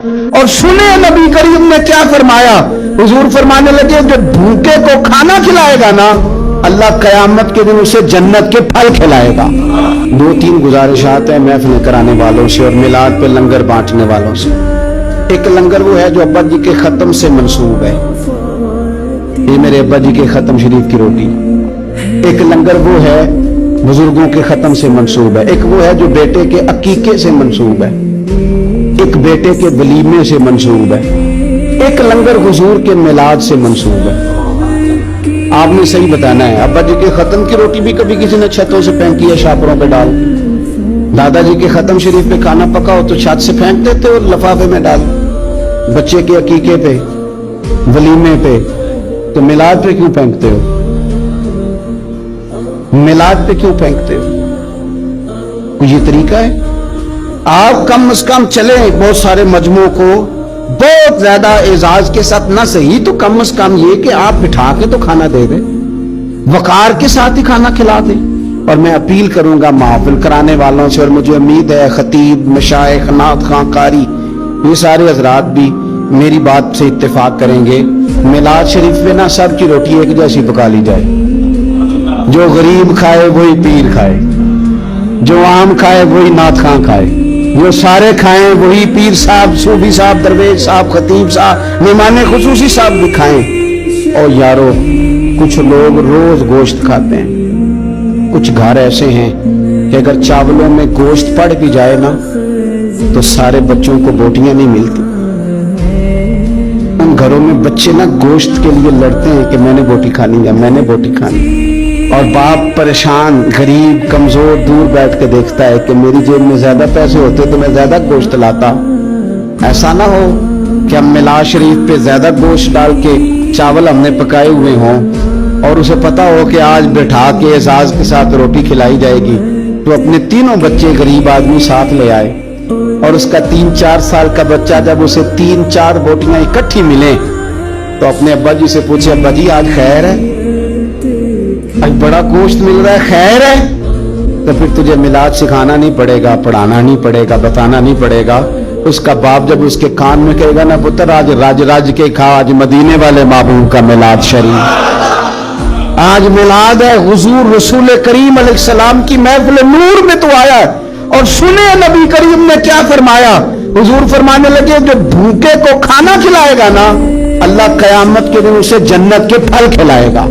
اور सुने नबी करीम ने क्या फरमाया। हुजूर फरमाने लगे जो भूखे को खाना खिलाएगा ना, अल्लाह कयामत के दिन उसे जन्नत के फल खिलाएगा। दो तीन गुजारिशात है महफिल कराने वालों से और मिलाद पे लंगर बांटने वालों से। एक लंगर वो है जो अब्बा जी के खत्म से मंसूब है, ये मेरे अब्बा जी के खत्म शरीफ की रोटी। एक लंगर वो है बुजुर्गों के खत्म से मंसूब है। एक वो है जो बेटे के अकीके से मंसूब है, एक बेटे के वलीमे से मंसूब है, एक लंगर हुजूर के मिलाद से मंसूब है। आपने सही बताना है। अब्बा जी के खत्म की रोटी भी कभी किसी ने छतों से फेंकी है शापरों पे डाल। दादाजी के खत्म शरीफ पे खाना पका हो तो छत से फेंक देते हो लिफाफे में डाल। बच्चे के अकीके पे, वलीमे पे, तो मिलाद पे क्यों फेंकते हो? मिलाद पे क्यों फेंकते हो? कोई ये तरीका है? आप कम से कम चले बहुत सारे मजमों को बहुत ज्यादा एजाज के साथ ना सही तो कम से कम ये कि आप बिठा के तो खाना दे दें, वकार के साथ ही खाना खिला दें। और मैं अपील करूंगा महफिल कराने वालों से, और मुझे उम्मीद है खतीब, मशाइख, नात खां, कारी, ये सारे हजरात भी मेरी बात से इत्तेफाक करेंगे। मिलाद शरीफ में ना सबकी रोटी एक जैसी पका ली जाए। जो गरीब खाए वही पीर खाए, जो आम खाए वही नात खां खाए, जो सारे खाएं वही पीर साहब, सूफी साहब, दरवेश साहब, खतीब साहब, मेहमान खुसूसी साहब भी खाएं। और यारो कुछ लोग रोज गोश्त खाते हैं, कुछ घर ऐसे हैं कि अगर चावलों में गोश्त पड़ भी जाए ना तो सारे बच्चों को बोटियां नहीं मिलती। उन घरों में बच्चे ना गोश्त के लिए लड़ते हैं कि मैंने बोटी खानी है, मैंने बोटी खानी। और बाप परेशान, गरीब, कमजोर दूर बैठ के देखता है कि मेरी जेब में ज्यादा पैसे होते तो मैं ज्यादा गोश्त लाता। ऐसा ना हो कि हम मिलाद शरीफ पे ज्यादा गोश्त डाल के चावल हमने पकाए हुए हों और उसे पता हो कि आज बैठा के एजाज के साथ रोटी खिलाई जाएगी, तो अपने तीनों बच्चे गरीब आदमी साथ ले आए और उसका 3-4 साल का बच्चा जब उसे 3-4 बोटियां इकट्ठी मिले तो अपने अब्बा जी से पूछे, अब्बा जी आज खैर है, आज बड़ा गोश्त मिल रहा है, खैर है? तो फिर तुझे मिलाद सिखाना नहीं पड़ेगा, पढ़ाना नहीं पड़ेगा, बताना नहीं पड़ेगा। उसका बाप जब उसके कान में कहेगा ना, पुत्र आज राज राज के खा, आज मदीने वाले महबूब का मिलाद शरीफ, आज मिलाद है हुजूर रसूल करीम अलैहिस्सलाम की महफिल नूर में तो आया है। और सुने नबी करीम ने क्या फरमाया। हुजूर फरमाने लगे जो भूखे को खाना खिलाएगा ना, अल्लाह कयामत के दिन उसे जन्नत के फल खिलाएगा।